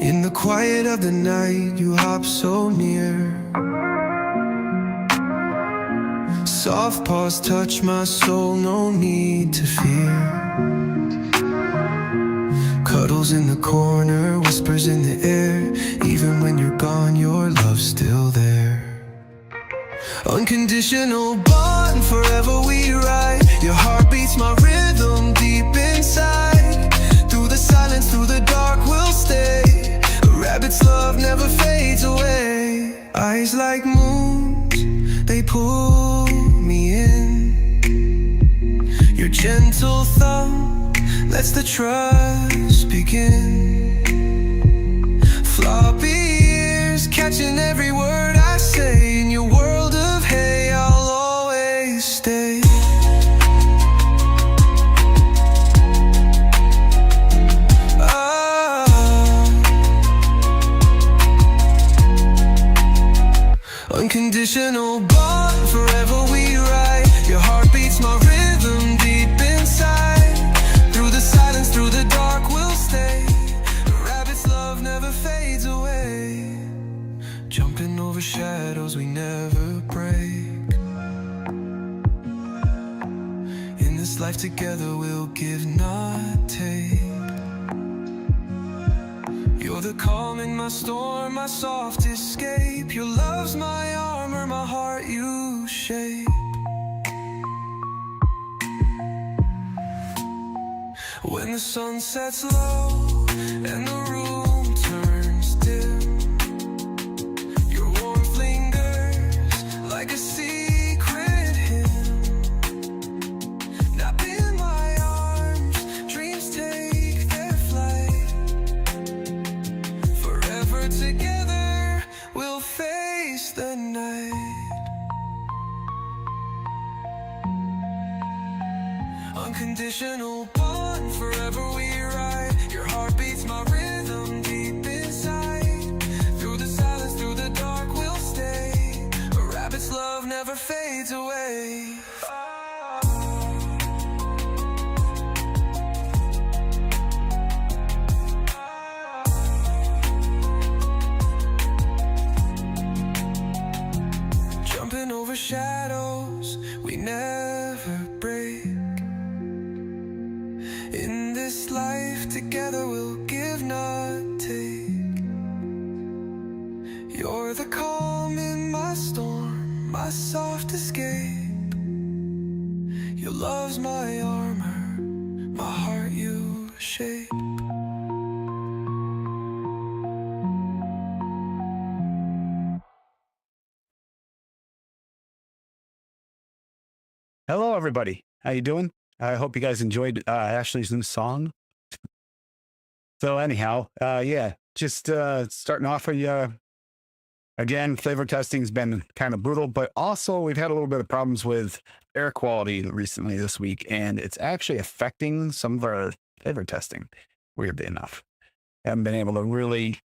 In the quiet of the night, you hop so near. Soft paws touch my soul, no need to fear. Cuddles in the corner, whispers in the air. Even when you're gone, your love's still there. Unconditional bond, forever we ride. Your heart beats my rhythm deep inside. Through the silence, through the dark, we'll stay. A rabbit's love never fades away. Eyes like moons, they pull me in. Your gentle thumb lets the trust begin. Floppy ears catching every word I say. In your world of hay, I'll always stay. Unconditional bond, forever we ride. Your heart beats my rhythm deep inside. Through the silence, through the dark, we'll stay. A rabbit's love never fades away. Jumping over shadows we never break. In this life together we'll give, not take. You're the calm in my storm, my soft escape. Your love's my armor, my heart you shape. When the sun sets low and the room turns dim, your warmth lingers like a secret hymn. Up in my arms, dreams take their flight. Forever together, we'll face the night. Unconditional bond, forever we ride. Your heart beats my rhythm deep inside. Through the silence, through the dark, we'll stay. A rabbit's love never fades away. Jumping over shadows we never break. In this life together we'll give, not take. You're the calm in my storm, my soft escape. Your love's my armor, my heart you shape. Hello, everybody. How you doing? I hope you guys enjoyed Ashley's new song. So anyhow, yeah, just starting off with again, flavor testing's been kind of brutal, but also we've had a little bit of problems with air quality recently this week, and it's actually affecting some of our flavor testing, weirdly enough. Haven't been able to really,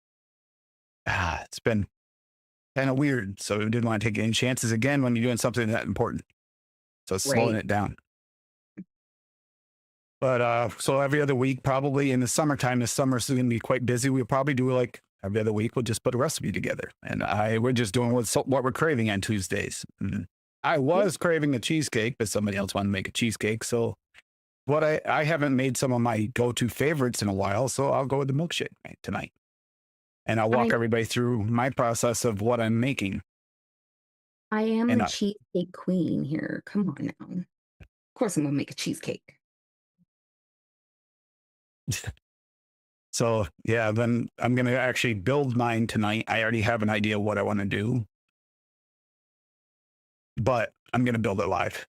it's been kind of weird, so we didn't want to take any chances again when you're doing something that important. So slowing it down. But so every other week, probably in the summertime, this summer is going to be quite busy. We'll probably do like every other week. We'll just put a recipe together, and we're just doing what we're craving on Tuesdays. And I was craving a cheesecake, but somebody else wanted to make a cheesecake. So what I haven't made some of my go-to favorites in a while, so I'll go with the milkshake tonight, and I'll walk everybody through my process of what I'm making. I am a cheesecake queen here. Come on now. Of course I'm gonna make a cheesecake. So yeah, then I'm going to actually build mine tonight. I already have an idea of what I want to do, but I'm going to build it live.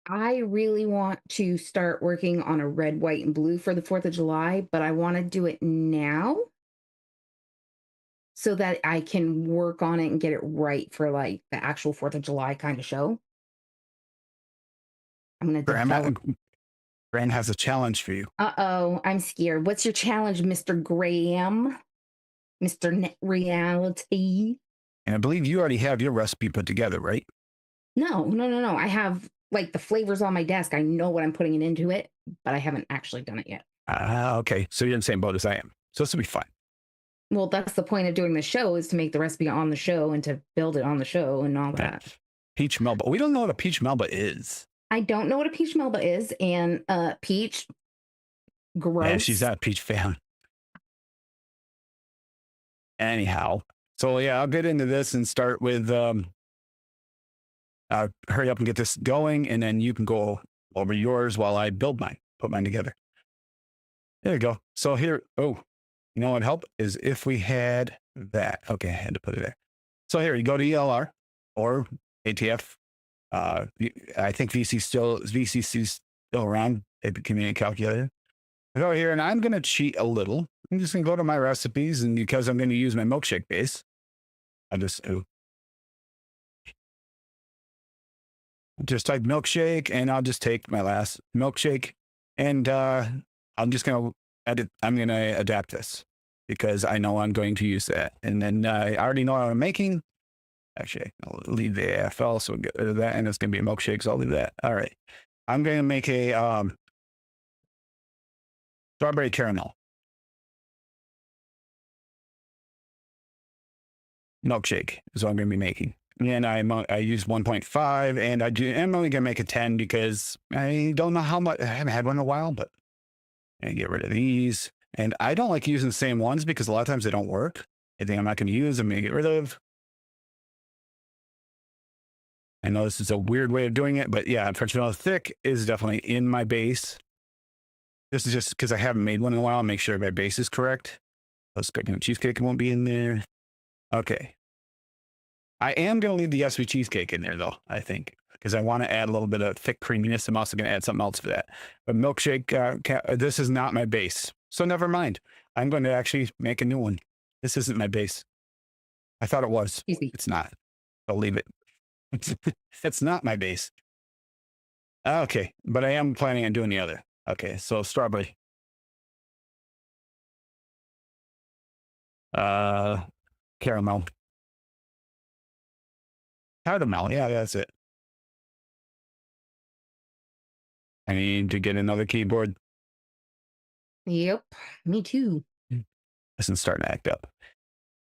I really want to start working on a red, white, and blue for the 4th of July, but I want to do it now so that I can work on it and get it right for like the actual 4th of July kind of show. I'm going to develop. Grant has a challenge for you. Uh-oh, I'm scared. What's your challenge, Mr. Graham? Mr. Net Reality? And I believe you already have your recipe put together, right? No. I have like the flavors on my desk. I know what I'm putting into it, but I haven't actually done it yet. Okay. So you're in the same boat as I am. So this will be fine. Well, that's the point of doing the show, is to make the recipe on the show and to build it on the show and all Right. that. Peach Melba. We don't know what a peach Melba is. I don't know what a peach melba is, and peach, Yeah, she's gross. not a peach fan. Anyhow, so yeah, I'll get into this and start with hurry up and get this going, and then you can go over yours while I build mine, put mine together. There you go. So here, oh, you know what help is if we had that. Okay, I had to put it there. So here you go to ELR or ATF. I think VCC's still around. It became calculator. I go here and I'm going to cheat a little. I'm just going to go to my recipes, and because I'm going to use my milkshake base, I just type milkshake, and I'll just take my last milkshake, and I'm just going to edit. I'm going to adapt this because I know I'm going to use that. And then I already know what I'm making. Actually, I'll leave the AFL, so we'll get rid of that, and it's going to be a milkshake, so I'll leave that. All right. I'm going to make a strawberry caramel milkshake is what I'm going to be making. And I use 1.5, and I'm only going to make a 10 because I don't know how much. I haven't had one in a while, but I get rid of these. And I don't like using the same ones because a lot of times they don't work. Anything I'm not going to use, I'm going to get rid of. I know this is a weird way of doing it, but yeah, French vanilla thick is definitely in my base. This is just because I haven't made one in a while. Make sure my base is correct. Cheesecake won't be in there. Okay. I am going to leave the sweet cheesecake in there, though, I think, because I want to add a little bit of thick creaminess. I'm also going to add something else for that. But milkshake, this is not my base. So never mind. I'm going to actually make a new one. This isn't my base. I thought it was. Easy. It's not. I'll leave it. It's not my base. Okay, but I am planning on doing the other. Okay, so strawberry. Caramel. Caramel, yeah, that's it. I need to get another keyboard. Yep, me too. This is starting to act up.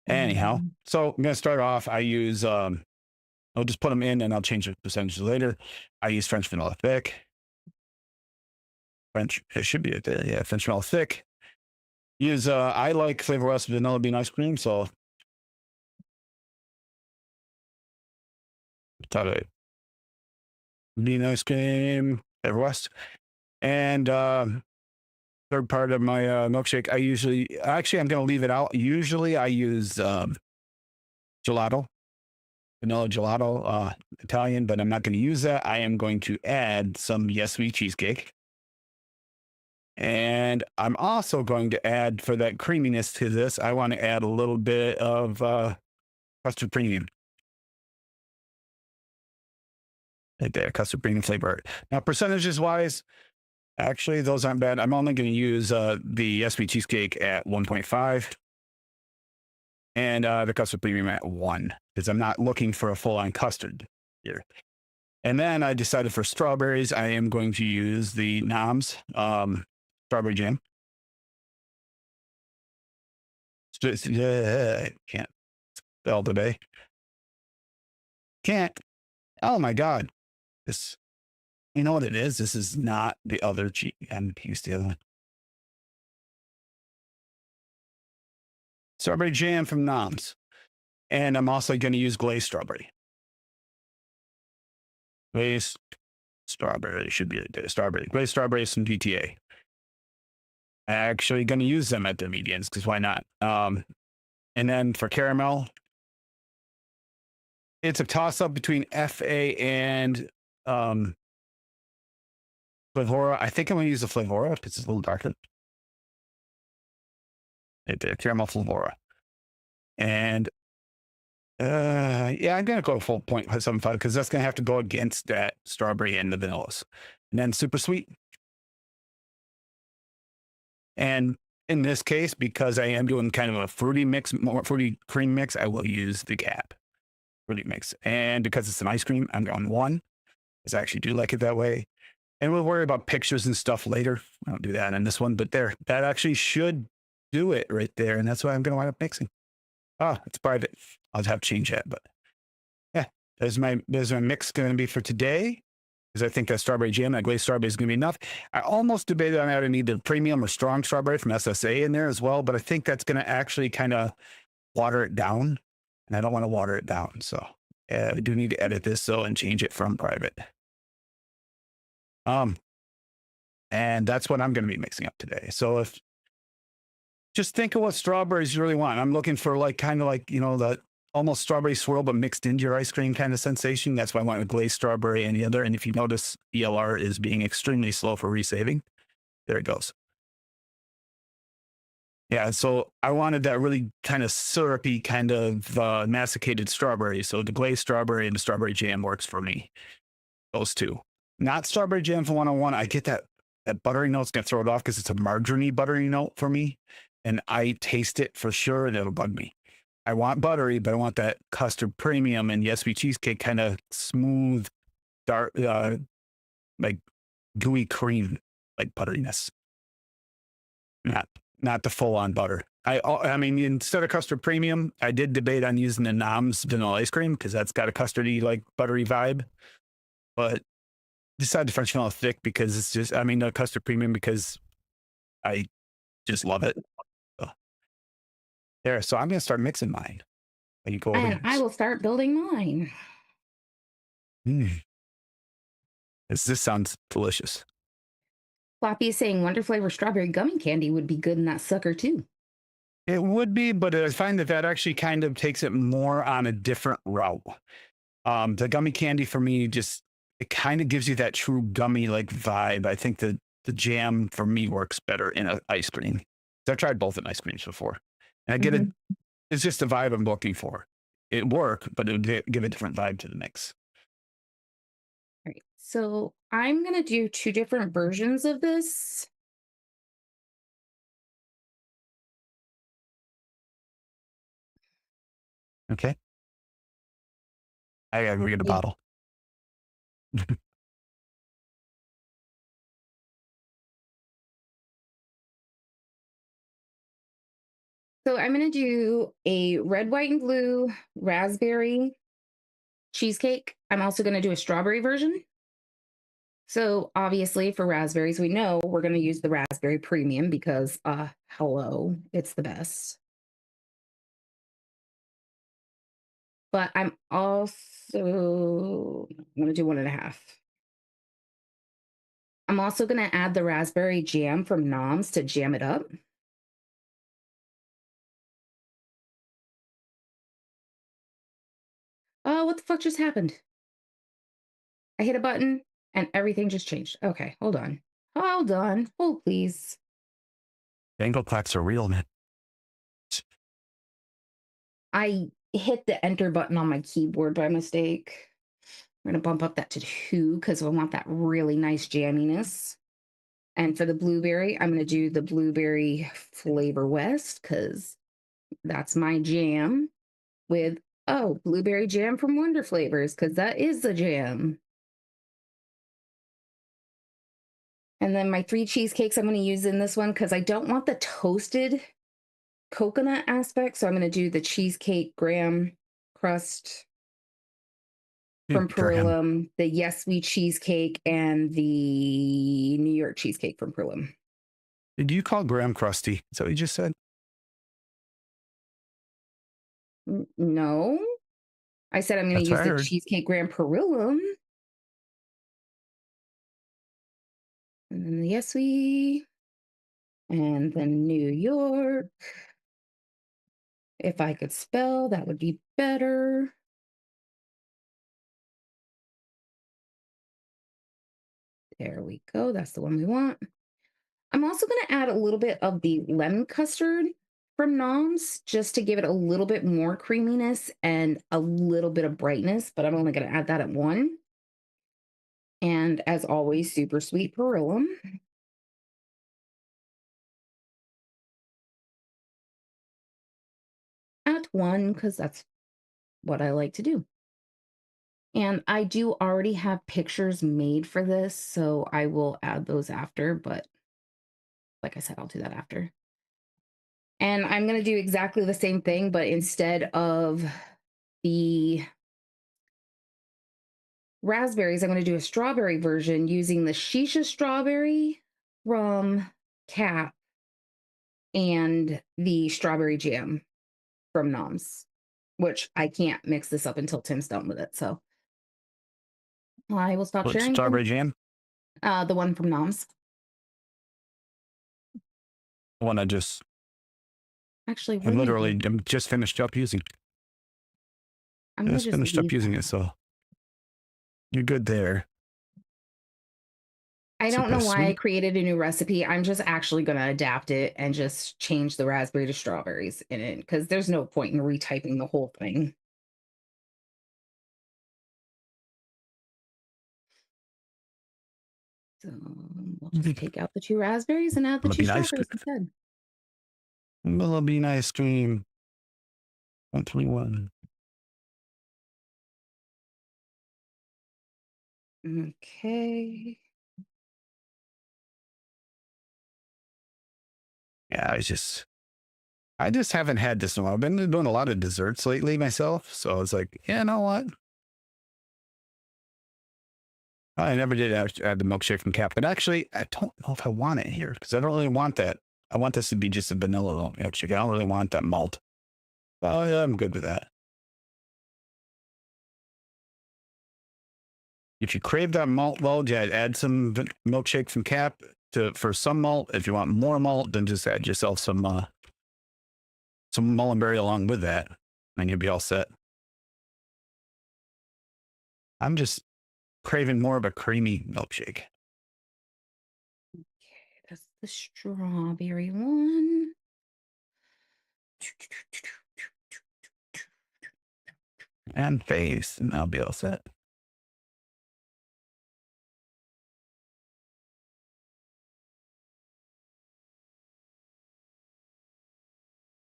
Anyhow, so I'm going to start off. I use, I'll just put them in and I'll change the percentages later. I use French vanilla thick. French, it should be, yeah, French vanilla thick. Use, I like Flavor West vanilla bean ice cream, so thought it bean ice cream, Flavor West. And third part of my milkshake, I'm going to leave it out. Usually I use gelato, vanilla gelato, Italian, but I'm not going to use that. I am going to add some Yes Sweet cheesecake. And I'm also going to add, for that creaminess to this, I want to add a little bit of custard premium. Right there, custard premium flavor. Now, percentages wise, actually, those aren't bad. I'm only going to use the SV cheesecake at 1.5 and the custard premium at 1 because I'm not looking for a full-on custard here. And then I decided for strawberries, I am going to use the Noms strawberry jam. I can't spell today. Can't. Oh my God. This. You know what it is? This is not the other cheat. I'm used to the other one. Strawberry jam from Noms. And I'm also going to use glazed strawberry. Glazed strawberry should be strawberry. Glazed strawberry is some DTA. Actually going to use them at the medians because why not? And then for caramel, it's a toss up between FA and Flavora. I think I'm going to use the Flavora because it's a little darker. Right there, caramel Flavora. And yeah, I'm going to go full 0.75 because that's going to have to go against that strawberry and the vanillas. And then super sweet. And in this case, because I am doing kind of a fruity mix, more fruity cream mix, I will use the Gap fruity mix. And because it's an ice cream, I'm going 1 because I actually do like it that way. And we'll worry about pictures and stuff later. I don't do that in this one, but there, that actually should do it right there. And that's what I'm going to wind up mixing. Oh, it's private. I'll have to change that. But yeah, there's my mix going to be for today. Because I think that strawberry jam, that glazed strawberry is going to be enough. I almost debated on how to need the premium or strong strawberry from SSA in there as well. But I think that's going to actually kind of water it down. And I don't want to water it down. So I do need to edit this so and change it from private. And that's what I'm going to be mixing up today. So if just think of what strawberries you really want. I'm looking for like kind of like, the almost strawberry swirl, but mixed into your ice cream kind of sensation. That's why I went with glazed strawberry and the other. And if you notice, ELR is being extremely slow for resaving. There it goes. Yeah, so I wanted that really kind of syrupy, kind of masticated strawberry. So the glazed strawberry and the strawberry jam works for me. Those two. Not strawberry jam for 101. I get that buttery note's going to throw it off because it's a margarine buttery note for me. And I taste it for sure and it'll bug me. I want buttery, but I want that custard premium and Yes Sweet Cheesecake kind of smooth, dark, like gooey cream, like butteriness. Not the full on butter. I mean, instead of custard premium, I did debate on using the Nom's vanilla ice cream because that's got a custardy, like buttery vibe. But decided the French vanilla thick because it's just, the custard premium because I just love it. So, there. So I'm going to start mixing mine. You go over And I will start building mine. This sounds delicious. Floppy is saying Wonder Flavor strawberry gummy candy would be good in that sucker too. It would be, but I find that actually kind of takes it more on a different route. The gummy candy for me it kind of gives you that true gummy like vibe. I think the jam for me works better in an ice cream. I've tried both in ice creams before, and I get it. It's just the vibe I'm looking for. It work, but it would give a different vibe to the mix. All right, so I'm gonna do 2 different versions of this. Okay. I gotta go get a bottle. So I'm going to do a red, white, and blue raspberry cheesecake. I'm also going to do a strawberry version. So obviously for raspberries, we know we're going to use the raspberry premium because, hello, it's the best. But I'm also going to do 1.5. I'm also going to add the raspberry jam from Nom's to jam it up. Oh, what the fuck just happened? I hit a button and everything just changed. Okay, hold on. Hold on. Hold, please. Angle clacks are real, man. I hit the enter button on my keyboard by mistake. I'm going to bump up that to 2 because I want that really nice jamminess. And for the blueberry, I'm going to do the blueberry flavor west because that's my jam with, blueberry jam from Wonder Flavors because that is the jam. And then my 3 cheesecakes I'm going to use in this one because I don't want the toasted coconut aspect. So I'm going to do the cheesecake graham crust from Perilum, the Yes Sweet Cheesecake, and the New York Cheesecake from Perilum. Did you call graham crusty? Is that what you just said? No. I said I'm going to use the cheesecake graham Perilum. And then the Yes Sweet. And then New York. If I could spell, that would be better. There we go. That's the one we want. I'm also going to add a little bit of the lemon custard from Nom's just to give it a little bit more creaminess and a little bit of brightness, but I'm only going to add that at 1. And as always, super sweet Perilum. At 1, because that's what I like to do. And I do already have pictures made for this, so I will add those after, but like I said, I'll do that after. And I'm going to do exactly the same thing, but instead of the raspberries, I'm going to do a strawberry version using the shisha strawberry from Cap and the strawberry jam from Nom's, which I can't mix this up until Tim's done with it. So I will stop What, sharing. strawberry jam? The one from Nom's. The one I just, Actually, I what did I literally do? just finished up using. I'm gonna Just just finished up leave using that. it, so you're good there. I don't Super know why I sweet. created a new recipe. I'm just actually going to adapt it and just change the raspberry to strawberries in it because there's no point in retyping the whole thing. So we'll just take out the 2 raspberries and add the 2 Philippine ice cream. strawberries instead. Philippine ice cream. 121. Okay. Yeah, I just haven't had this in a while. I've been doing a lot of desserts lately myself. So I was like, yeah, you know what? I never did add the milkshake from Cap, but actually, I don't know if I want it here because I don't really want that. I want this to be just a vanilla milkshake. I don't really want that malt. Well, yeah, I'm good with that. If you crave that malt, well, yeah, add some milkshake from Cap for some malt. If you want more malt, then just add yourself some mullenberry along with that, and you'll be all set. I'm just craving more of a creamy milkshake. Okay, that's the strawberry one. And face, and I'll be all set.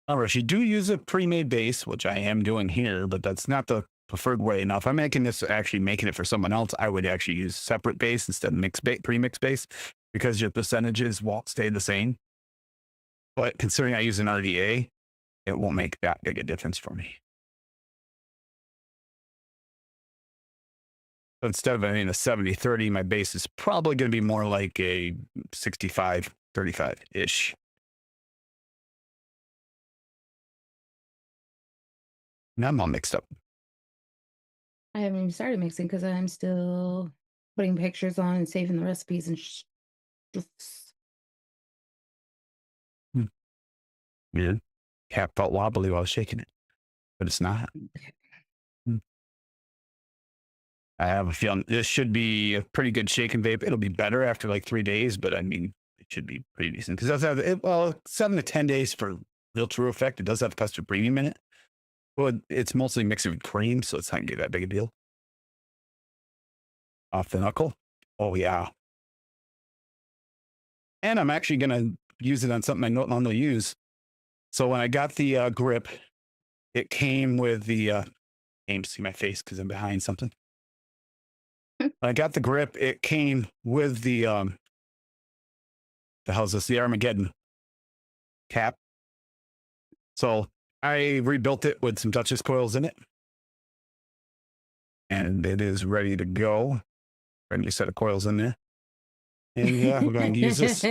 However, if you do use a pre-made base, which I am doing here, but that's not the preferred way. Now, if I'm making this, actually making it for someone else, I would actually use separate base instead of pre-mix base because your percentages won't stay the same. But considering I use an RDA, it won't make that big a difference for me. So instead of a 70-30, my base is probably going to be more like a 65-35-ish. Now I'm all mixed up. I haven't even started mixing because I'm still putting pictures on and saving the recipes and stuffs. Weird. Cap felt wobbly while I was shaking it, but it's not. I have a feeling this should be a pretty good shake and vape. It'll be better after like 3 days, but I mean, it should be pretty decent because it does have well 7 to 10 days for real true effect. It does have custard premium in it. Well, it's mostly mixed with cream, so it's not gonna be that big a deal. Off the knuckle. Oh yeah. And I'm actually gonna use it on something I don't normally use. So when I got the grip, it came with the aim to see my face because I'm behind something. When I got the grip, it came with the hell's this? The Armageddon cap. So I rebuilt it with some Duchess coils in it. And it is ready to go. Brand new set of coils in there. And yeah, we're going to use this.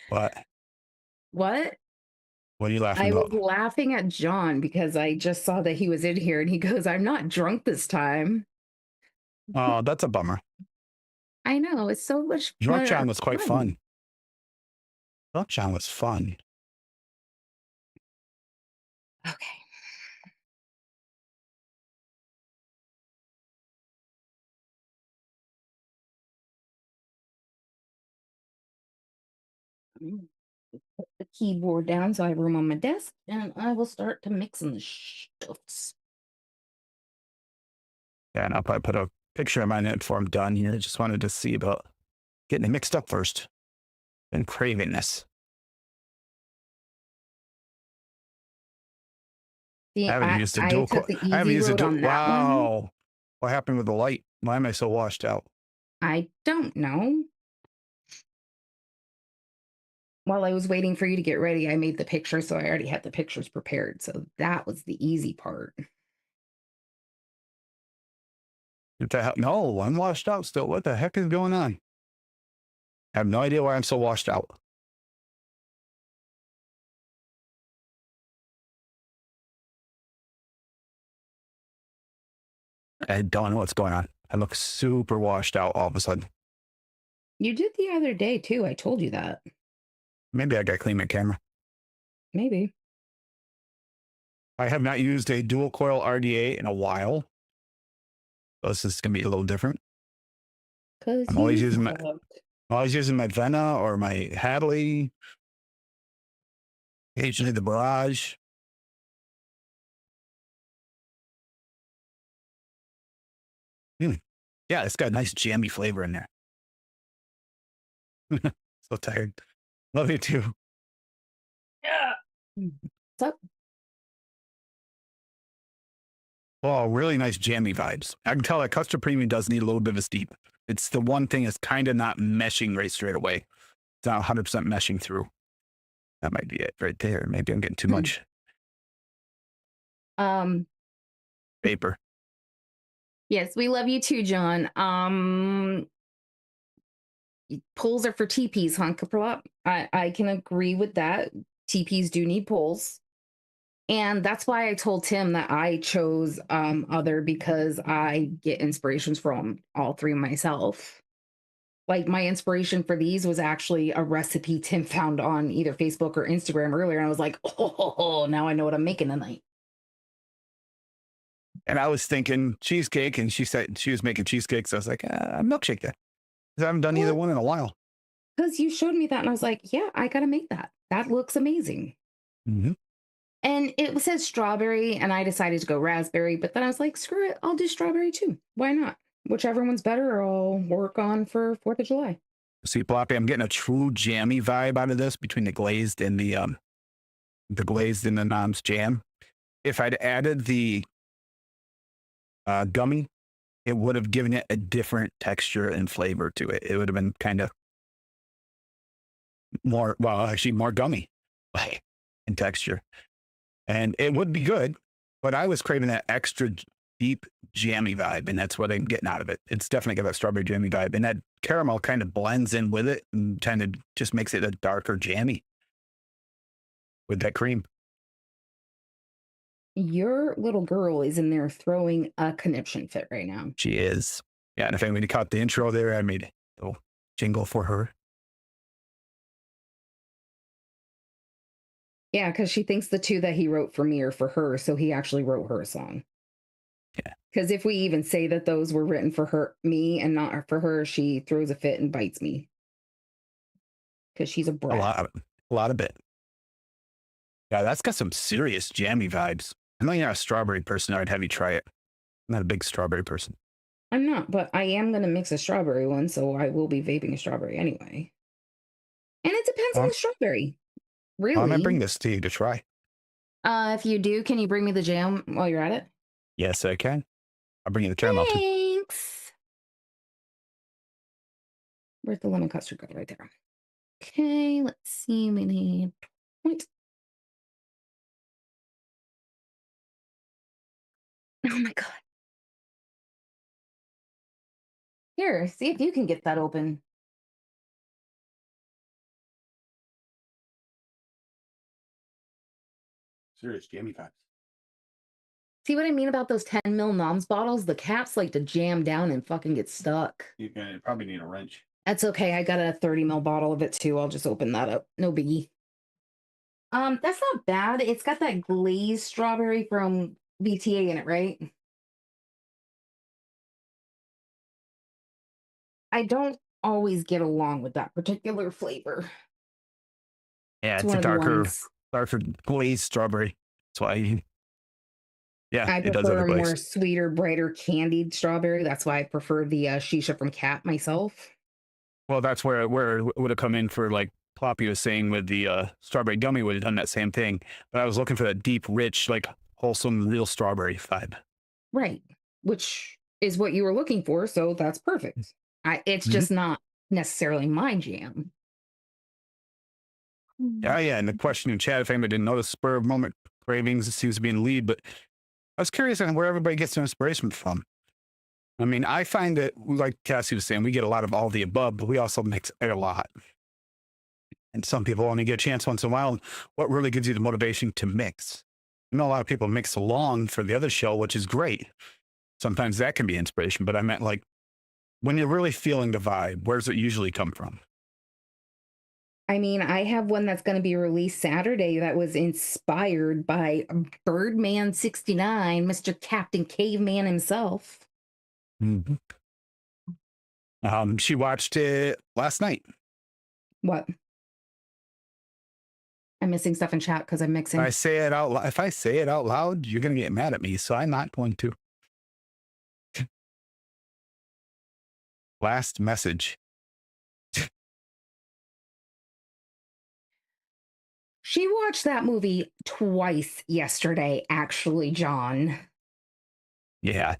What? What? What are you laughing I was about? laughing at John because I just saw that he was in here and he goes, I'm not drunk this time. Oh, that's a bummer. I know. It's so much Drunk fun. John was quite fun. Drunk John was fun. Okay. Put the keyboard down so I have room on my desk and I will start to mix in the stuffs. Yeah, and I'll probably put a picture of mine in before I'm done here. Just wanted to see about getting it mixed up first. Been craving this. See, I haven't used a I dual took the I haven't easy used a road dual. on that one. Wow. What happened with the light? Why am I so washed out? I don't know. while I was waiting for you to get ready, I made the picture, so I already had the pictures prepared. So that was the easy part. What the hell? No, I'm washed out still. What the heck is going on? I have no idea why I'm so washed out. I don't know what's going on. I look super washed out all of a sudden. You did the other day too. I told you that. Maybe I got to clean my camera. Maybe. I have not used a dual coil RDA in a while. So this is going to be a little different. Because I'm always using my Vena or my Hadley. Occasionally the Barrage. Yeah, it's got a nice jammy flavor in there. So tired. Love you too. Yeah. What's up? Oh, really nice jammy vibes. I can tell that custard premium does need a little bit of a steep. It's the one thing that's kind of not meshing right straight away. It's not 100% meshing through. That might be it right there. Maybe I'm getting too much Um, vapor. yes, we love you too, John. Pulls are for TPs, huh, Kapralop? I can agree with that. TPs do need pulls. And that's why I told Tim that I chose other, because I get inspirations from all three myself. Like my inspiration for these was actually a recipe Tim found on either Facebook or Instagram earlier. And I was like, oh, now I know what I'm making tonight. And I was thinking cheesecake, and she said she was making cheesecake. So I was like, a milkshake then. 'Cause I haven't done either one in a while. Because you showed me that, and I was like, yeah, I got to make that. That looks amazing. Mm-hmm. And it says strawberry, and I decided to go raspberry, but then I was like, screw it, I'll do strawberry too. Why not? Whichever one's better, I'll work on for 4th of July. See, Floppy, I'm getting a true jammy vibe out of this between the glazed and the glazed and the Nom's jam. If I'd added the gummy, it would have given it a different texture and flavor to it. It would have been kind of more, well, actually more gummy like in texture. And it would be good, but I was craving that extra deep jammy vibe, and that's what I'm getting out of it. It's definitely got that strawberry jammy vibe, and that caramel kind of blends in with it and kind of just makes it a darker jammy with that cream. Your little girl is in there throwing a conniption fit right now. She is. Yeah, and if anybody caught the intro there, I made a little jingle for her. Yeah, because she thinks the two that he wrote for me are for her, so he actually wrote her a song. Yeah. Because if we even say that those were written for me and not for her, she throws a fit and bites me. Because she's a brat. A lot of it. Yeah, that's got some serious jammy vibes. I know you're not a strawberry person. I'd have you try it. I'm not a big strawberry person. I'm not, but I am going to mix a strawberry one, so I will be vaping a strawberry anyway. And it depends on the strawberry. Really? I'm going to bring this to you to try. If you do, can you bring me the jam while you're at it? Yes, I can. I'll bring you the caramel too. Thanks. Where's the lemon custard go? Right there. Okay, let's see. We need point. Oh my God. Here, see if you can get that open. Serious jammy vibes. See what I mean about those 10 ml Noms bottles? The caps like to jam down and fucking get stuck. You probably need a wrench. That's okay. I got a 30 ml bottle of it too. I'll just open that up. No biggie. That's not bad. It's got that glazed strawberry from BTA in it, right? I don't always get along with that particular flavor. Yeah, it's a darker glazed strawberry. That's why. Yeah, I it does have prefer a a glaze. more sweeter, brighter candied strawberry. That's why I prefer the shisha from Cat myself. Well, that's where it would have come in for, like Ploppy was saying, with the strawberry gummy would have done that same thing. But I was looking for that deep, rich, like wholesome, real strawberry vibe. Right, which is what you were looking for. So that's perfect. It's just not necessarily my jam. Oh, yeah. And the question in chat, if anybody didn't notice, spur of moment cravings seems to be in the lead, but I was curious on where everybody gets their inspiration from. I mean, I find that, like Cassie was saying, we get a lot of all the above, but we also mix it a lot. And some people only get a chance once in a while. What really gives you the motivation to mix? I know a lot of people mix along for the other show, which is great. Sometimes that can be inspiration, but I meant like when you're really feeling the vibe, where does it usually come from? I mean, I have one that's going to be released Saturday that was inspired by Birdman 69, Mr. Captain Caveman himself. Mhm. She watched it last night. What? I'm missing stuff in chat because I'm mixing. If I say it out loud, you're going to get mad at me. So I'm not going to. Last message. She watched that movie twice yesterday, actually, John. Yeah.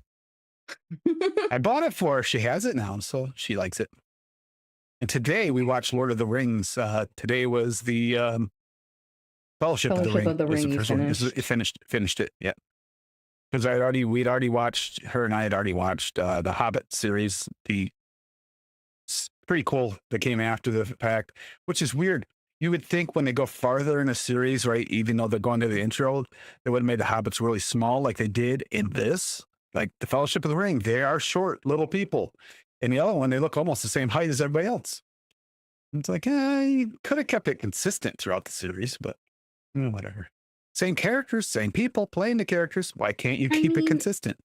I bought it for her. She has it now, so she likes it. And today we watched Lord of the Rings. Today was the Fellowship of the Ring. of the Was Ring the you first one. finished. Finished it. Yeah. Because we'd already watched, her and I had already watched the Hobbit series, the pretty cool that came after the fact, which is weird. You would think when they go farther in a series, right, even though they're going to the intro, they would have made the hobbits really small like they did in this. Like the Fellowship of the Ring, they are short little people. And the other one, they look almost the same height as everybody else. It's like, you could have kept it consistent throughout the series, but whatever. Same characters, same people playing the characters. Why can't you keep it consistent?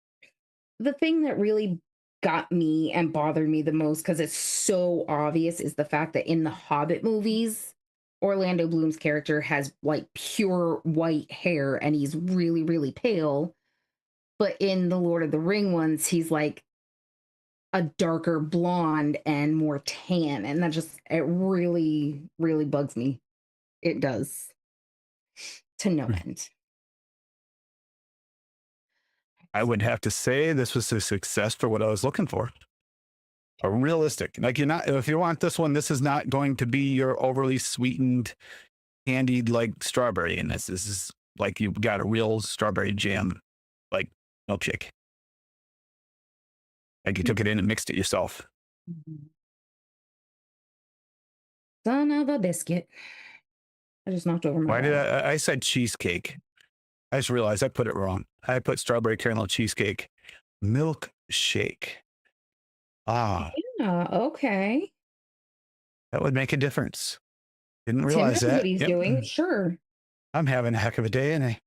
The thing that really got me and bothered me the most, because it's so obvious, is the fact that in the Hobbit movies, Orlando Bloom's character has like pure white hair and he's really, really pale. But in the Lord of the Ring ones, he's like a darker blonde and more tan. And that just, it really, really bugs me. It does to no end. I would have to say this was a success for what I was looking for. A realistic, like you're not, if you want this one, this is not going to be your overly sweetened, candied like strawberry in this. This is like you've got a real strawberry jam, like milkshake. Like you took it in and mixed it yourself. Son of a biscuit. I just knocked over my. Why did I said cheesecake? I just realized I put it wrong. I put strawberry caramel cheesecake, milkshake. Ah, Yeah, okay. that would make a difference. Didn't Tim realize knows that. what he's doing. Sure. I'm having a heck of a day, and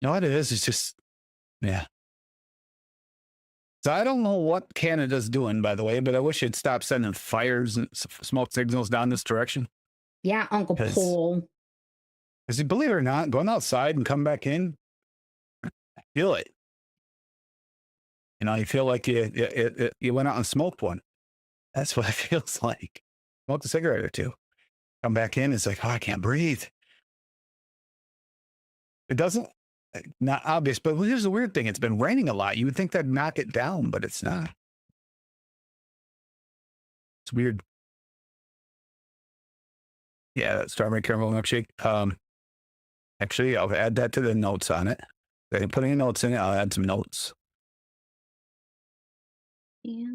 no, it is. It's just, yeah. So I don't know what Canada's doing, by the way, but I wish it'd stop sending fires and smoke signals down this direction. Yeah, Uncle Paul. Because believe it or not, going outside and come back in, feel it. You know, you feel like you went out and smoked one. That's what it feels like. Smoked a cigarette or two. Come back in, it's like, oh, I can't breathe. It doesn't, not obvious, but here's the weird thing. It's been raining a lot. You would think that'd knock it down, but it's not. It's weird. Yeah, that strawberry caramel milkshake. Actually, I'll add that to the notes on it. I didn't put any notes in it. I'll add some notes. Yeah.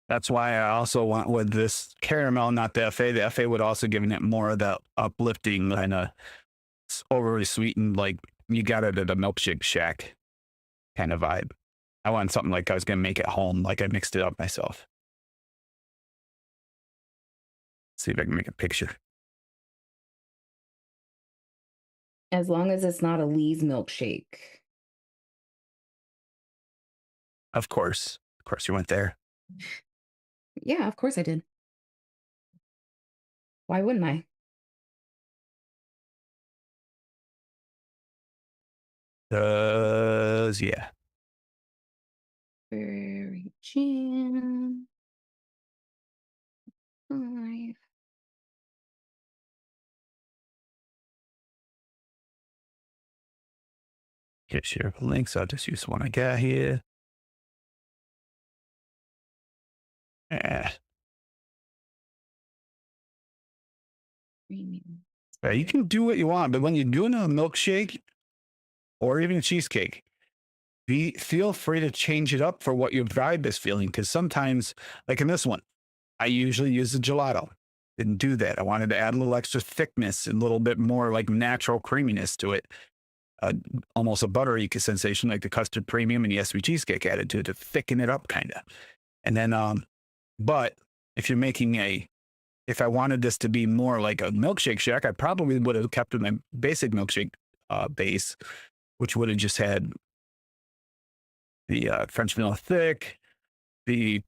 That's why I also went with this caramel, not the FA. The FA would also giving it more of that uplifting kind of overly sweetened, like you got it at a milkshake shack kind of vibe. I wanted something like I was going to make it home, like I mixed it up myself. See if I can make a picture. As long as it's not a Lee's milkshake. Of course you went there. Yeah, of course I did. Why wouldn't I? Yeah. Berry jam. 5. Get share links. I'll just use the one I got here. Yeah. Premium. You can do what you want, but when you're doing a milkshake or even a cheesecake, feel free to change it up for what your vibe is feeling. Because sometimes, like in this one, I usually use the gelato. Didn't do that. I wanted to add a little extra thickness and a little bit more like natural creaminess to it. Almost a buttery sensation like the custard premium and the sweet cheesecake added to thicken it up kind of. And then, but if you're making if I wanted this to be more like a milkshake shack, I probably would have kept my basic milkshake base, which would have just had the French vanilla thick, the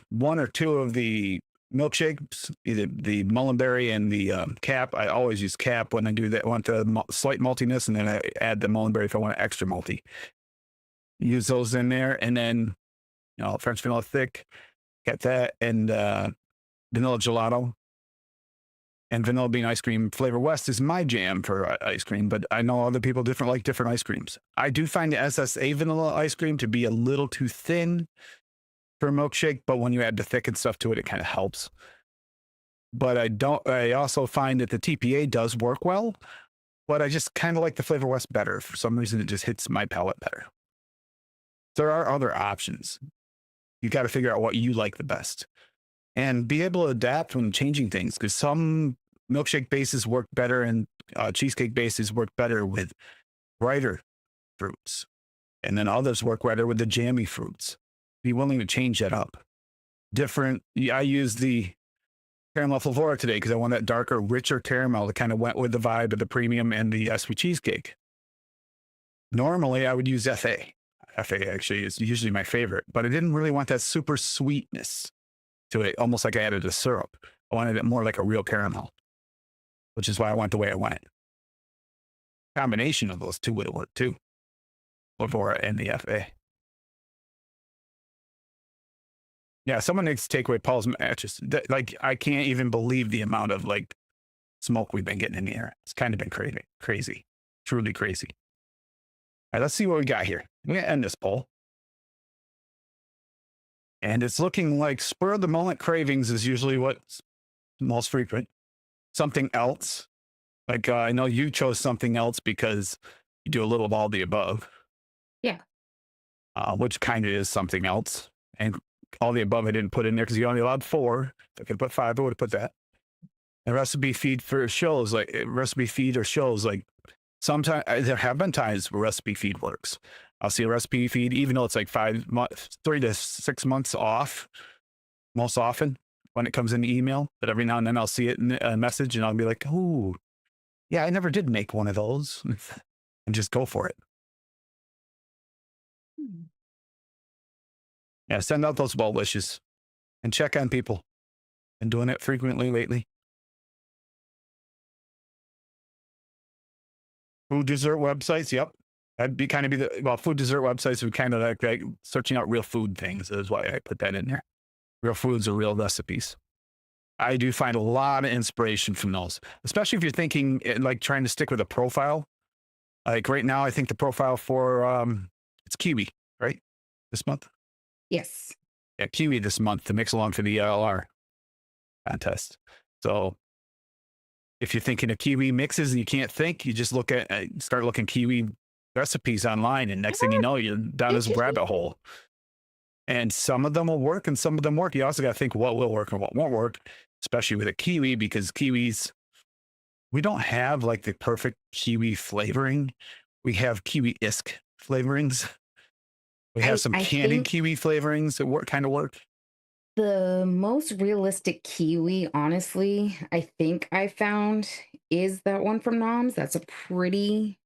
one or two of the milkshakes, either the mullenberry and the cap. I always use cap when I do that. I want the slight maltiness, and then I add the mullenberry if I want extra malty. Use those in there, and then French vanilla thick, get that, and vanilla gelato. And vanilla bean ice cream. Flavor West is my jam for ice cream, but I know other people like different ice creams. I do find the SSA vanilla ice cream to be a little too thin for a milkshake, but when you add the thickened stuff to it, it kind of helps. But I also find that the TPA does work well, but I just kind of like the Flavor West better. For some reason, it just hits my palate better. There are other options. You got to figure out what you like the best and be able to adapt when changing things, because some milkshake bases work better and cheesecake bases work better with brighter fruits. And then others work better with the jammy fruits. Be willing to change that up. I use the caramel flavora today because I want that darker, richer caramel that kind of went with the vibe of the premium and the sweet cheesecake. Normally, I would use FA. FA actually is usually my favorite, but I didn't really want that super sweetness to it, almost like I added a syrup. I wanted it more like a real caramel, which is why I went the way I went. Combination of those two would have worked too, Flavora and the FA. Yeah, someone needs to take away Paul's mattress. Like, I can't even believe the amount of like smoke we've been getting in the air. It's kind of been crazy, truly crazy. All right, let's see what we got here. I'm gonna end this poll. And it's looking like spur of the moment cravings is usually what's most frequent. Something else. Like, I know you chose something else because you do a little of all the above. Yeah. Which kind of is something else. And all the above I didn't put in there because you only allowed 4. If I could put 5, I would have put that. And recipe feed for shows, like recipe feed or shows, like sometimes there have been times where recipe feed works. I'll see a recipe feed, even though it's like 3 to 6 months off, most often when it comes in the email. But every now and then I'll see it in a message and I'll be like, oh, yeah, I never did make one of those. And just go for it. Yeah, send out those well wishes and check on people. Been doing it frequently lately. Food dessert websites, yep. That'd be kind of food dessert websites would kind of like searching out real food things is why I put that in there. Real foods or real recipes. I do find a lot of inspiration from those, especially if you're thinking like trying to stick with a profile. Like right now, I think the profile for it's kiwi, right? This month? Yes. Yeah, kiwi this month to mix along for the LR contest. So if you're thinking of kiwi mixes and you can't think, you just start looking kiwi recipes online, and next thing you know, you're down this rabbit hole. And some of them will work and some of them work. You also got to think what will work and what won't work, especially with a kiwi, because kiwis, we don't have like the perfect kiwi flavoring. We have kiwi-esque flavorings. We have some candied kiwi flavorings that kind of work. The most realistic kiwi, honestly, I think I found is that one from Nom's. That's a pretty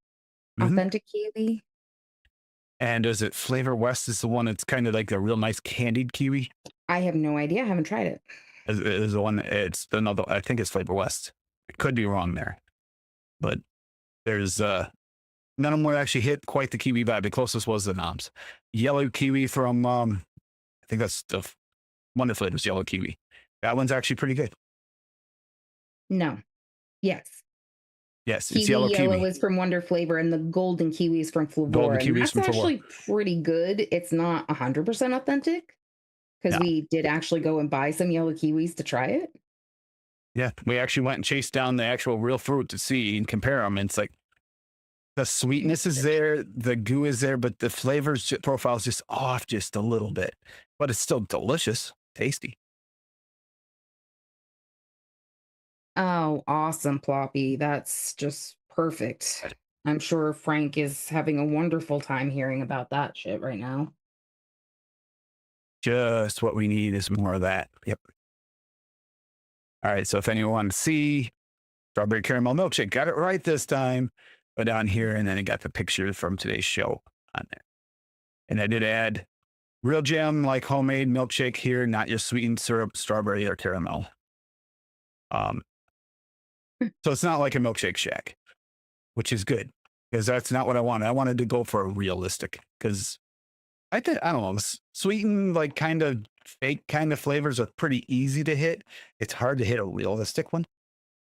authentic kiwi. And is it Flavor West is the one that's kind of like a real nice candied kiwi? I have no idea. I haven't tried it. Is the one, it's another, I think it's Flavor West. I could be wrong there. But there's None of them would actually hit quite the kiwi vibe. The closest was the noms. Yellow kiwi from I think that's one of the flavors, yellow kiwi. That one's actually pretty good. No. Yes. Yes, it's Kiwi yellow yellow kiwi. is from Wonder Flavor, and the golden kiwi is from Golden Flavor, and kiwi is that's from Flavor. actually pretty good. It's not 100% authentic because No. we did actually go and buy some yellow kiwis to try it. Yeah, we actually went and chased down the actual real fruit to see and compare them. And it's like the sweetness is there, the goo is there, but the flavors profile is just off just a little bit. But it's still delicious, tasty. Oh, awesome, Ploppy. That's just perfect. I'm sure Frank is having a wonderful time hearing about that shit right now. Just what we need is more of that. Yep. All right. So if anyone wants to see strawberry caramel milkshake, got it right this time. Go down here, and then I got the picture from today's show on there. And I did add real jam, like homemade milkshake here, not your sweetened syrup, strawberry, or caramel. So it's not like a milkshake shack, which is good because that's not what I wanted. I wanted to go for a realistic because I don't know, sweetened, like kind of fake kind of flavors are pretty easy to hit. It's hard to hit a realistic one.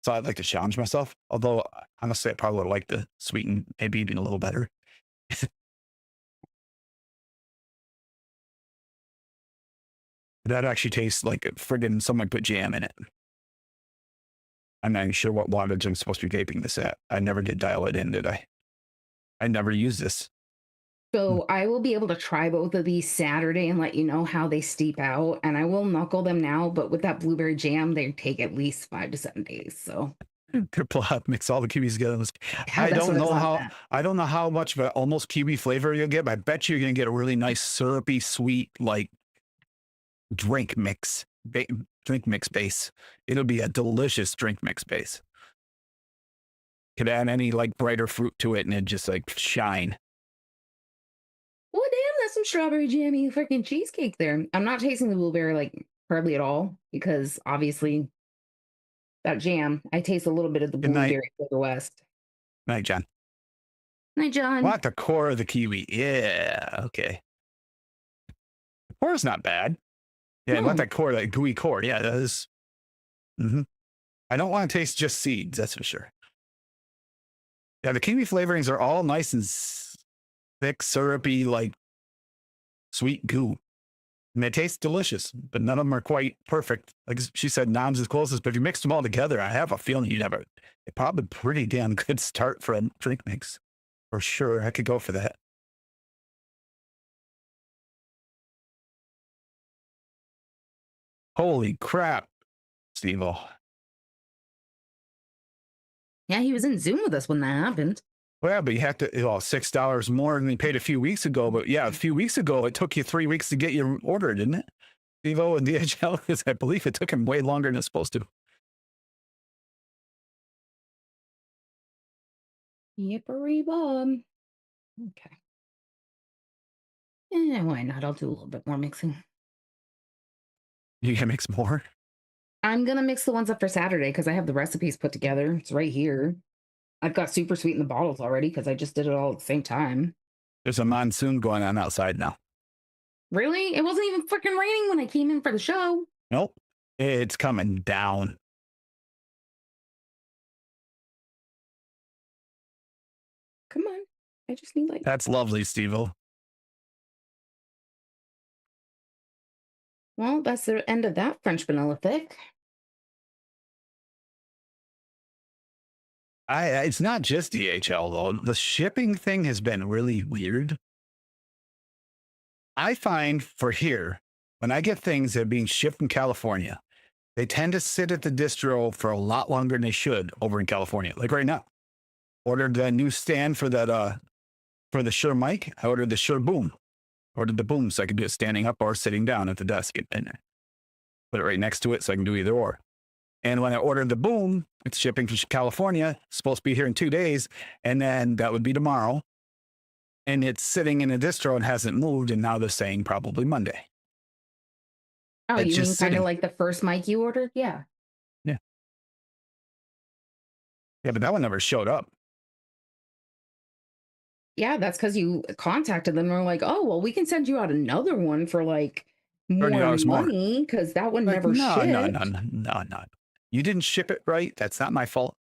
So I'd like to challenge myself. Although honestly, I probably would like the sweeten maybe even a little better. That actually tastes like friggin' someone put jam in it. I'm not even sure what wattage I'm supposed to be vaping this at. I never did dial it in, did I? I never used this. So I will be able to try both of these Saturday and let you know how they steep out. And I will knuckle them now, but with that blueberry jam, they take at least 5 to 7 days. So Triple up, mix all the kiwis together. I don't know I don't know how much of an almost kiwi flavor you'll get, but I bet you're gonna get a really nice syrupy, sweet, like drink mix base. It'll be a delicious drink mix base. Could add any like brighter fruit to it and it just like shine. Well, damn, that's some strawberry jammy freaking cheesecake there. I'm not tasting the blueberry like hardly at all because obviously that jam, I taste a little bit of the Good night. blueberry Flavor West. Night, John. Night, John. Want the core of the kiwi. Yeah, okay. The core is not bad. Yeah, I want that core, that gooey core. Yeah, that is. I don't want to taste just seeds, that's for sure. Yeah, the kiwi flavorings are all nice and thick, syrupy, like sweet goo. And they taste delicious, but none of them are quite perfect. Like she said, noms is closest, but if you mix them all together, I have a feeling you'd have a probably pretty damn good start for a drink mix. For sure, I could go for that. Holy crap, Steve-O. Yeah, he was in Zoom with us when that happened. Well, but you have to, $6 more than you paid a few weeks ago. But yeah, a few weeks ago, it took you 3 weeks to get your order, didn't it? Steve-O and DHL, because I believe it took him way longer than it's supposed to. Yippery bum. Okay. Why not? I'll do a little bit more mixing. You can mix more? I'm going to mix the ones up for Saturday because I have the recipes put together. It's right here. I've got super sweet in the bottles already because I just did it all at the same time. There's a monsoon going on outside now. Really? It wasn't even freaking raining when I came in for the show. Nope. It's coming down. Come on. I just need like... That's lovely, Steve-O. Well, that's the end of that French vanilla thick. It's not just DHL, though. The shipping thing has been really weird. I find for here, when I get things that are being shipped from California, they tend to sit at the distro for a lot longer than they should over in California. Like right now, ordered a new stand for that for the Shure mic. I ordered the Shure Boom. Ordered the Boom so I could do it standing up or sitting down at the desk. And put it right next to it so I can do either or. And when I ordered the Boom, it's shipping from California. It's supposed to be here in 2 days. And then that would be tomorrow. And it's sitting in a distro and hasn't moved. And now they're saying probably Monday. Oh, It's you mean just kind sitting. of like the first mic you ordered? Yeah. Yeah, but that one never showed up. Yeah, that's because you contacted them and were like, oh, well, we can send you out another one for like more $30 more. money because that one Like, never no, no, no, shipped. no, no, no. You didn't ship it right. That's not my fault.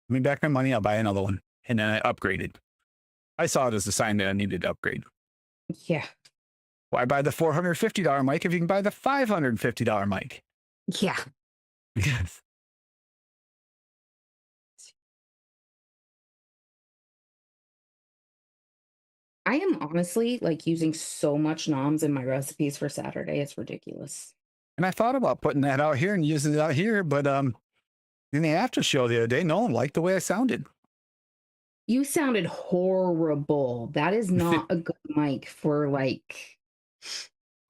Give me back my money. I'll buy another one. And then I upgraded. I saw it as a sign that I needed to upgrade. Yeah. Why buy the $450 mic if you can buy the $550 mic? Yeah. Yes. I am honestly like using so much noms in my recipes for Saturday. It's ridiculous. And I thought about putting that out here and using it out here, but in the after show the other day, no one liked the way I sounded. You sounded horrible. That is not a good mic for like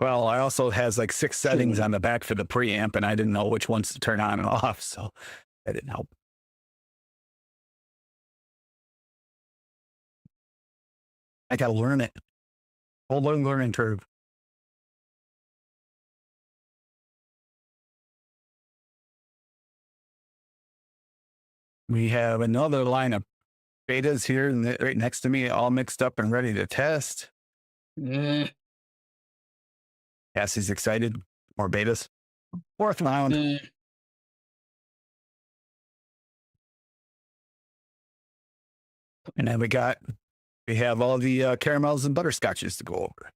Well, I also has like 6 settings streaming. on the back for the preamp, and I didn't know which ones to turn on and off, so that didn't help. I got to learn it. Whole learning curve. We have another line of betas here right next to me, all mixed up and ready to test. Mm, Cassie's excited. More betas. 4th round. mm. And then we have all the caramels and butterscotches to go over.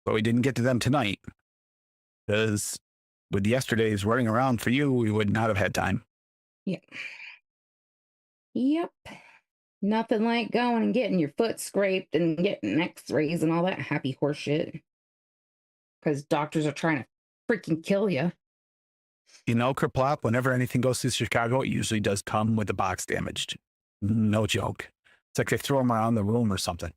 But we didn't get to them tonight because with yesterday's running around for you, we would not have had time. Yep. Yep. Nothing like going and getting your foot scraped and getting x-rays and all that happy horse shit. Because doctors are trying to freaking kill you. You know, Kerplop, whenever anything goes to Chicago, it usually does come with the box damaged. No joke. It's like they throw them around the room or something.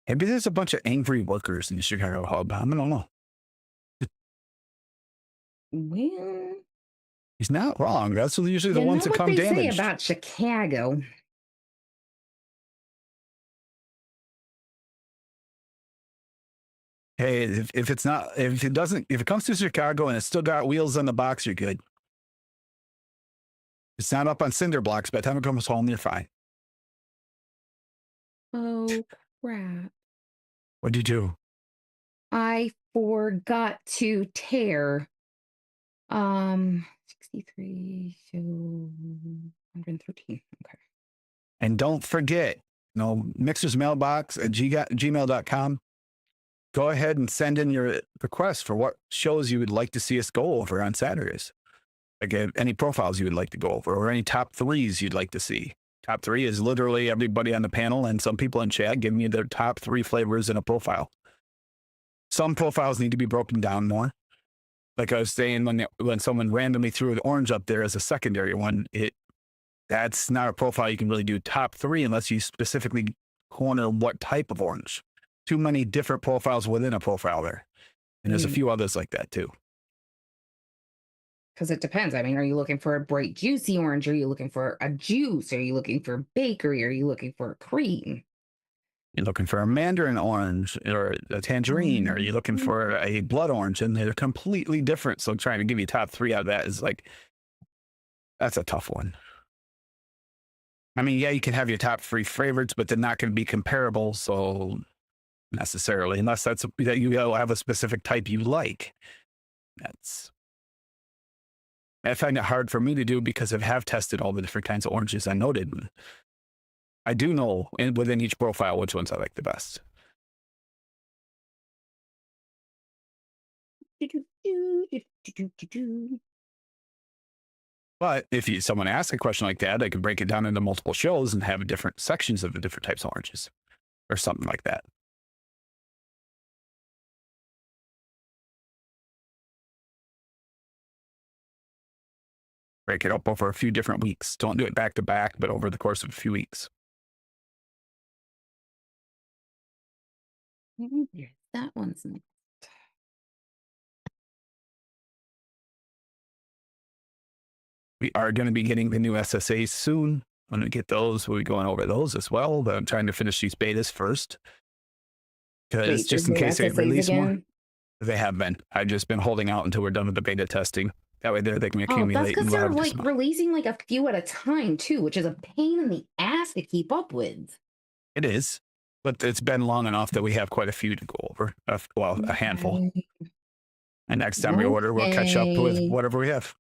Maybe there's a bunch of angry workers in the Chicago hub. I don't know. Well, He's not wrong. That's usually the you ones know that what come they say damaged. about Chicago. Hey, if it's not, if it comes to Chicago and it's still got wheels on the box, you're good. It's not up on cinder blocks. By the time it comes home, you're fine. Oh, crap. What'd you do? I forgot to tear 63 so 113. Okay. And don't forget, Mixer's mailbox at gmail.com. Go ahead and send in your requests for what shows you would like to see us go over on Saturdays. Like any profiles you would like to go over or any top 3s you'd like to see. Top 3 is literally everybody on the panel and some people in chat giving you their top 3 flavors in a profile. Some profiles need to be broken down more. Like I was saying, when someone randomly threw an orange up there as a secondary one, that's not a profile you can really do top 3 unless you specifically corner what type of orange. Too many different profiles within a profile there. And there's a few others like that too. Because it depends. I mean, are you looking for a bright, juicy orange? Are you looking for a juice? Are you looking for bakery? Are you looking for a cream? You're looking for a mandarin orange or a tangerine, or you're looking for a blood orange, and they're completely different. So trying to give you top 3 out of that is like, that's a tough one. I mean, yeah, you can have your top 3 favorites, but they're not going to be comparable. So necessarily, unless that you have a specific type you like. I find it hard for me to do because I have tested all the different kinds of oranges I noted. I do know within each profile which ones I like the best. But if someone asks a question like that, I could break it down into multiple shows and have different sections of the different types of oranges or something like that. Break it up over a few different weeks. Don't do it back to back, but over the course of a few weeks. That one's next. We are going to be getting the new SSAs soon. When we get those, we'll be going over those as well. But I'm trying to finish these betas first. Because just in case they release more. They have been. I've just been holding out until we're done with the beta testing. That way they can Oh, that's accumulate and because we'll they're have like just releasing like a few at a time too, which is a pain in the ass to keep up with. it is. But it's been long enough that we have quite a few to go over. Well, a handful. Okay. And next time we order, we'll catch up with Okay. whatever we have.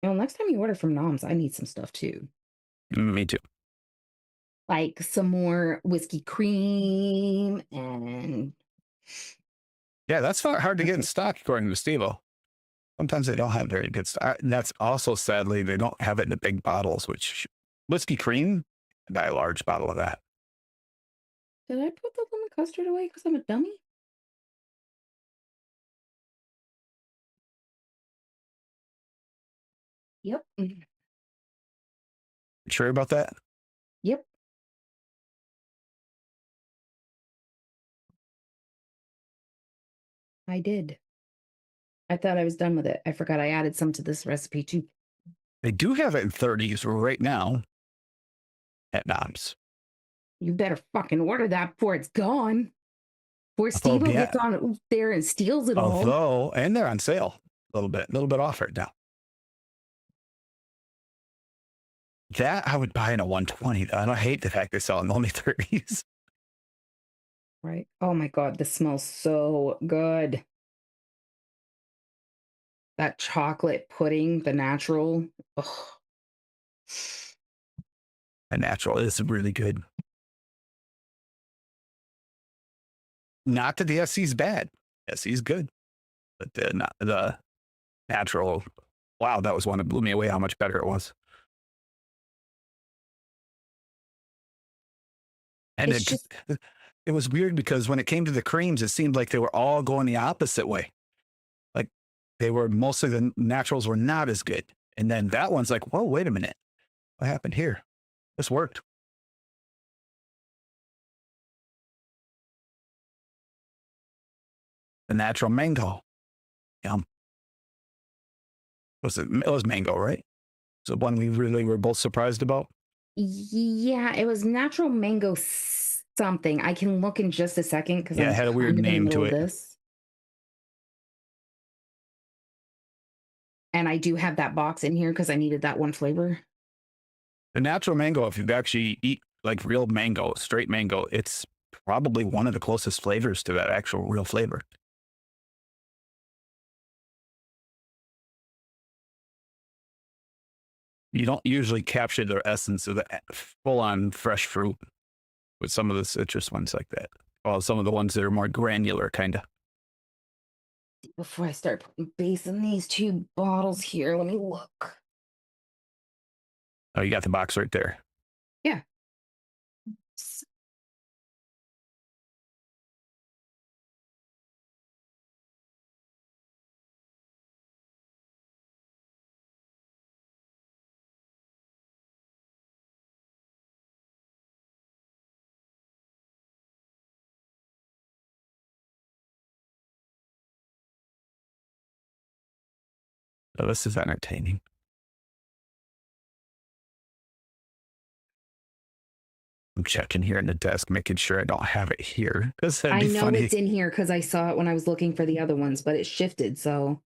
Well, next time you order from Noms, I need some stuff too. Me too. Like some more whiskey cream and Yeah, that's not hard to get in stock according to Steve-O. Sometimes they don't have very good stock. And that's also sadly they don't have it in the big bottles, which whiskey cream, buy a large bottle of that. did I put the lemon custard away because I'm a dummy? Yep. Sure about that? Yep. I did. I thought I was done with it. I forgot I added some to this recipe too. They do have it in 30s right now at Knobs. You better fucking order that before it's gone. Before Oh, Steve-O yeah. gets on there and steals it all. Although, and they're on sale a little bit off right now. That I would buy in a 120. I don't hate the fact they're selling only 30s. Right. Oh my God, this smells so good. That chocolate pudding, the natural. Ugh. And natural is really good. Not that the SC is bad. SC is good. But the natural, wow, that was one that blew me away how much better it was. And It's just it was weird because when it came to the creams, it seemed like they were all going the opposite way. Like they were mostly the naturals were not as good. And then that one's like, whoa, wait a minute. What happened here? This worked. The natural mango. Yum. It was mango, right? So one we really were both surprised about. yeah, it was natural mango something. I can look in just a second because Yeah, I'm it had a weird kind of in the name middle to of it. this. And I do have that box in here because I needed that one flavor. The natural mango, if you actually eat like real mango, straight mango, it's probably one of the closest flavors to that actual real flavor. You don't usually capture the essence of the full on fresh fruit with some of the citrus ones like that. Well, some of the ones that are more granular, kind of. Before I start putting base in these two bottles here, let me look. Oh, you got the box right there. Yeah. So this is entertaining. I'm checking here in the desk, making sure I don't have it here because that'd I be know funny. it's in here because I saw it when I was looking for the other ones, but it shifted. So,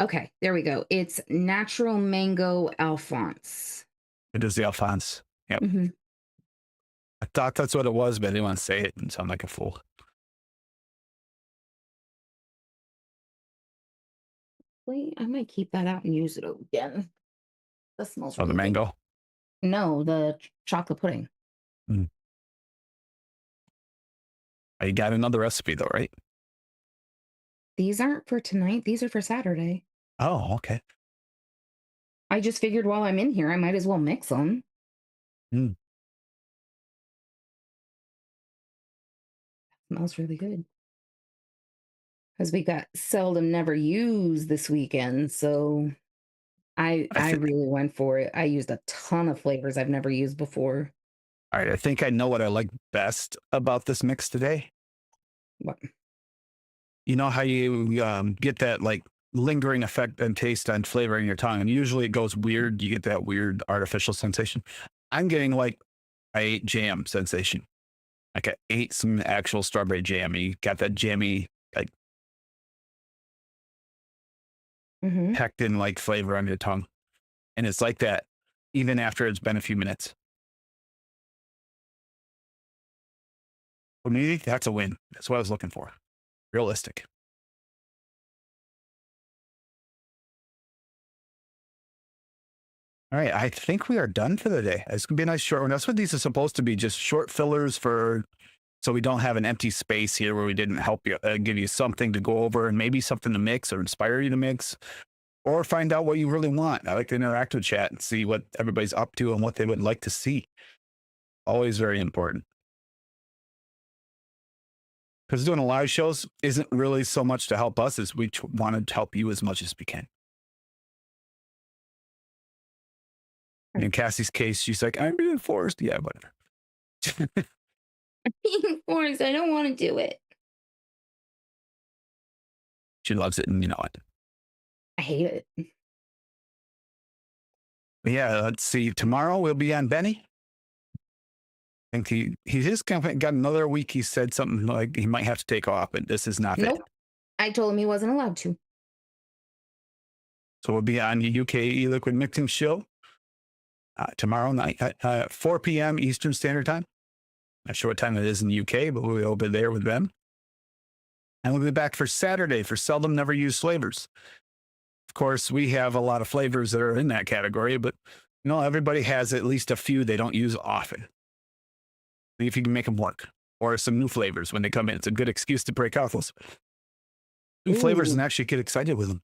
okay, there we go. It's natural mango Alphonse. It is the Alphonse. Yep. Mm-hmm. I thought that's what it was, but I didn't want to say it and sound like a fool. Wait, I might keep that out and use it again. That smells Oh, really the good. mango. No, the chocolate pudding. Mm. You got another recipe though, right? These aren't for tonight. These are for Saturday. Oh, okay. I just figured while I'm in here, I might as well mix them. Mm. Smells really good. Because we got seldom never used this weekend. So I really went for it. I used a ton of flavors I've never used before. All right, I think I know what I like best about this mix today. What? You know how you get that like lingering effect and taste and flavor in your tongue, and usually it goes weird. You get that weird artificial sensation. I'm getting like I ate jam sensation. Like I ate some actual strawberry jam. You got that jammy like Hmm. pectin like flavor on your tongue. And it's like that even after it's been a few minutes. For me, that's a win. That's what I was looking for. Realistic. All right, I think we are done for the day. It's gonna be a nice short one. That's what these are supposed to be, just short fillers for so we don't have an empty space here where we didn't help you give you something to go over and maybe something to mix or inspire you to mix or find out what you really want. I like to interact with chat and see what everybody's up to and what they would like to see. Always very important. Because doing a live shows isn't really so much to help us as we want to help you as much as we can. In Cassie's case, she's like, I'm being forced. Yeah, whatever. Forrest, I don't want to do it. She loves it, and you know it. I hate it. But yeah, let's see. Tomorrow we'll be on Benny. I think he just got another week. He said something like he might have to take off, but this is not Nope. it. I told him he wasn't allowed to. So we'll be on the UK e-liquid mixing show tomorrow night at 4 p.m. Eastern Standard Time. Not sure what time it is in the UK, but we'll be there with them. And we'll be back for Saturday for seldom never used flavors. Of course, we have a lot of flavors that are in that category, but you know, everybody has at least a few they don't use often. See if you can make them work, or some new flavors when they come in. It's a good excuse to break out those new flavors and actually get excited with them.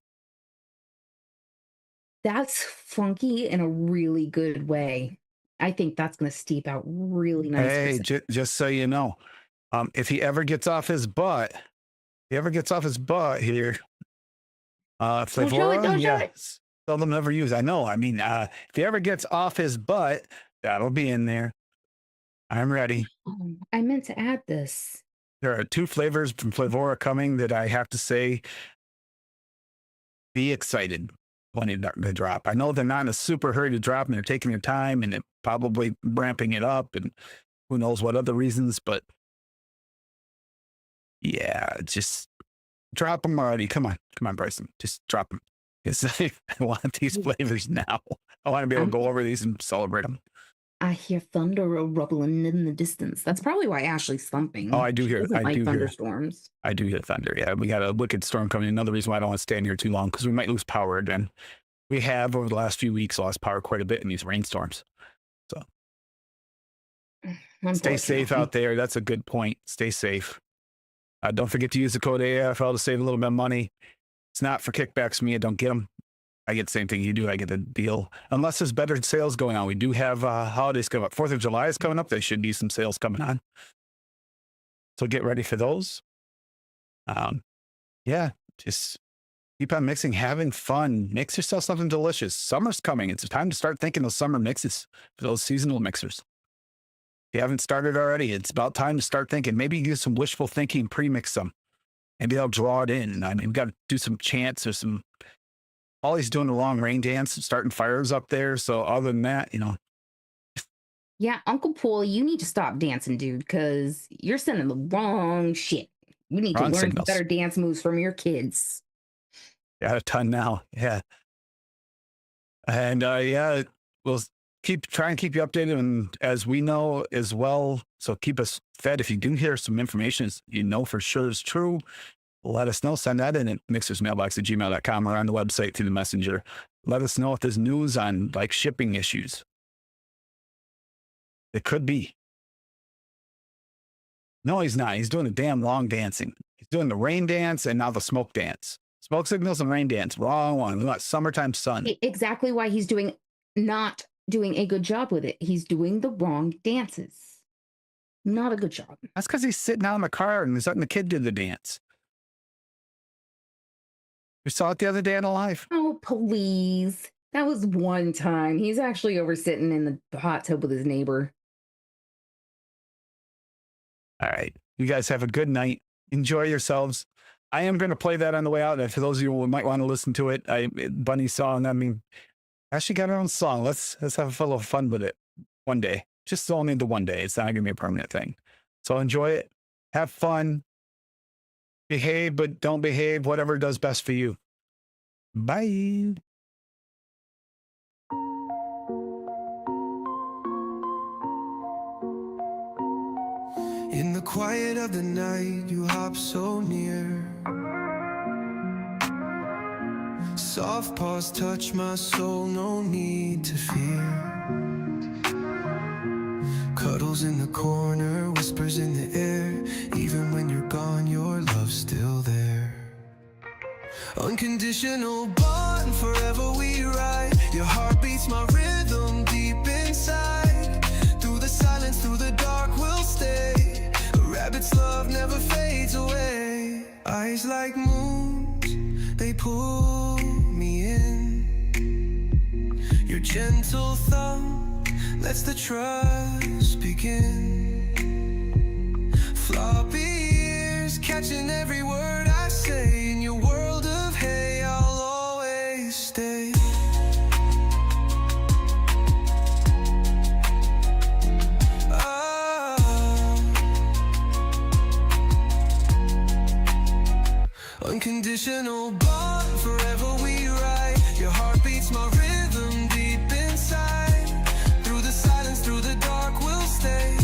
That's funky in a really good way. I think that's going to steep out really nice. Hey, just so you know, if he ever gets off his butt, here, Flavora, yeah, seldom never use. I know. I mean, if he ever gets off his butt, that'll be in there. I'm ready. Oh, I meant to add this. There are 2 flavors from Flavora coming that I have to say, be excited when they drop. I know they're not in a super hurry to drop and they're taking their time and they're probably ramping it up and who knows what other reasons, but yeah, just drop them already. Come on, Bryson, just drop them. I want these flavors now. I want to be able to go over these and celebrate them. I hear thunder rumbling in the distance. That's probably why Ashley's thumping. Oh, I do hear. I do thunderstorms. I do hear thunder. Yeah, we got a wicked storm coming. Another reason why I don't want to stand here too long because we might lose power again. We have over the last few weeks lost power quite a bit in these rainstorms. So stay safe out there. That's a good point. Stay safe. Don't forget to use the code AFL to save a little bit of money. It's not for kickbacks for me. I don't get them. I get the same thing you do. I get a deal. Unless there's better sales going on. We do have holidays coming up. 4th of July is coming up. There should be some sales coming on. So get ready for those. Yeah, just keep on mixing, having fun. Mix yourself something delicious. Summer's coming. It's time to start thinking of summer mixes for those seasonal mixers. If you haven't started already, it's about time to start thinking. Maybe you do some wishful thinking, pre-mix some. Maybe I'll draw it in. I mean, we've got to do some chants or some. Ollie's doing a long rain dance, starting fires up there. So other than that, you know. Yeah, Uncle Paul, you need to stop dancing, dude, because you're sending the wrong shit. You need to learn better dance moves from your kids. Yeah, a ton now. Yeah. And yeah, we'll try and keep you updated and as we know as well. So keep us fed. If you do hear some information you know for sure is true, let us know. Send that in at mixersmailbox@gmail.com or on the website through the messenger. Let us know if there's news on like shipping issues. It could be. No, he's not. He's doing the damn long dancing. He's doing the rain dance and now the smoke dance. Smoke signals and rain dance. Wrong one. We want summertime sun. Exactly why he's not doing a good job with it. He's doing the wrong dances. Not a good job. That's because he's sitting out in the car and he's letting the kid do the dance. We saw it the other day on Alive. Oh, please. That was one time. He's actually over sitting in the hot tub with his neighbor. All right. You guys have a good night. Enjoy yourselves. I am going to play that on the way out. And for those of you who might want to listen to it, Bunny's song, I mean, Ashley got her own song. Let's have a little fun with it one day. Just only the one day. It's not going to be a permanent thing. So enjoy it. Have fun. Behave, but don't behave. Whatever does best for you. Bye. In the quiet of the night, you hop so near. Soft paws touch my soul, no need to fear. Cuddles in the corner, whispers in the air. Even when you're gone, your love's still there. Unconditional bond, forever we ride. Your heart beats my rhythm deep inside. Through the silence, through the dark, we'll stay. A rabbit's love never fades away. Eyes like moons, they pull me in. Your gentle thumb lets the trust begin. Floppy ears catching every word I say. In your world of hay, I'll always stay. Unconditional bond, forever we ride. Your heart beats my rhythm deep inside. Through the silence, through the dark, we'll stay.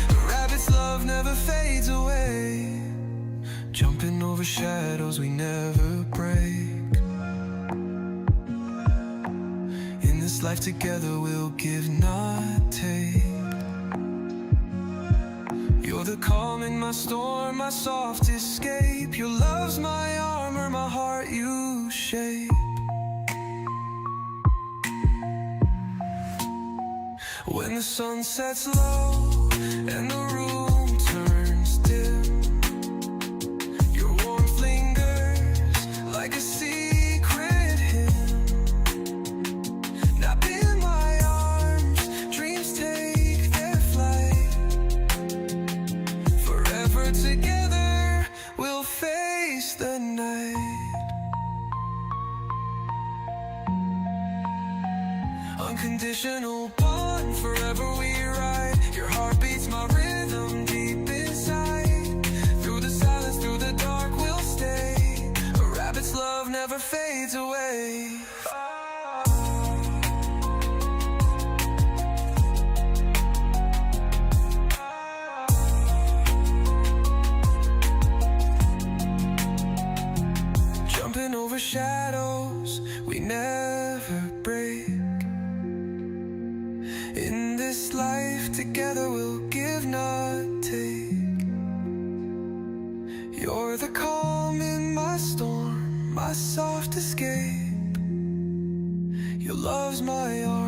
A rabbit's love never fades away. Jumping over shadows we never break. In this life together we'll give, not take. You're the calm in my storm, my soft escape. Your love's my armor, my heart you shape. When the sun sets low and the room turns dim, your warmth lingers like a secret hymn. Nap in my arms, dreams take their flight. Forever together, we'll face the night. Unconditional bond, forever we ride. Your heart beats my rhythm deep inside. Through the silence, through the dark, we'll stay. A rabbit's love never fades away. Jumping over shadows we never break. In this life together we'll give, not take. You're the calm in my storm, my soft escape. Your love's my armor.